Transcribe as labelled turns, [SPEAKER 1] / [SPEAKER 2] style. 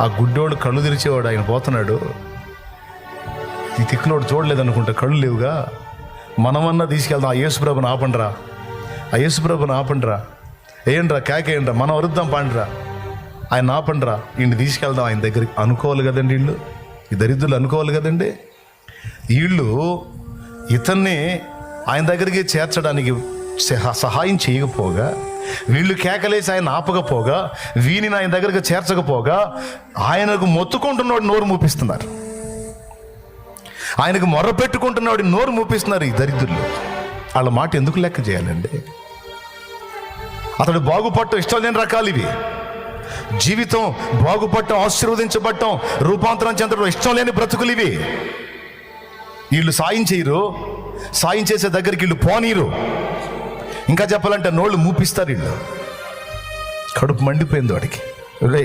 [SPEAKER 1] ఆ గుడ్డోడు కళ్ళు తెరిచేవాడు, ఆయన పోతున్నాడు. ఈ తిక్కునోడు చూడలేదనుకుంటా, కళ్ళు లేవుగా. మనమన్నా తీసుకెళ్దాం, ఆ యేసుప్రభుని ఆపండిరా, ఆ యేసుప్రభుని ఆపండిరా, వేయండిరా, కేకేయండిరా, మనం అరుద్దాం పాండిరా, ఆయన ఆపండిరా, ఈయన్ని తీసుకెళ్దాం ఆయన దగ్గరికి అనుకోవాలి కదండి. వీళ్ళు ఈ దరిద్రులు అనుకోవాలి కదండి. వీళ్ళు ఇతన్ని ఆయన దగ్గరికి చేర్చడానికి సహాయం చేయకపోగా, వీళ్ళు కేకలేసి ఆయన ఆపకపోగా, వీనిని ఆయన దగ్గరికి చేర్చకపోగా, ఆయనకు మొత్తుకుంటున్నాడు నోరు మూపిస్తున్నారు, ఆయనకు మొర్ర పెట్టుకుంటున్నాడు నోరు మూపిస్తున్నారు ఈ దరిద్రులు. వాళ్ళ మాట ఎందుకు లెక్క చేయాలండి? అతడు బాగుపడటం ఇష్టం లేని రకాలు ఇవి. జీవితం బాగుపడటం, ఆశీర్వదించబడటం, రూపాంతరం చెందడం ఇష్టం లేని బ్రతుకులు ఇవి. వీళ్ళు సాయం చేయరు, సాయం చేసే దగ్గరికి వీళ్ళు పోనీరు. ఇంకా చెప్పాలంటే నోళ్ళు మూపిస్తారు వీళ్ళు. కడుపు మండిపోయింది వాడికి. రే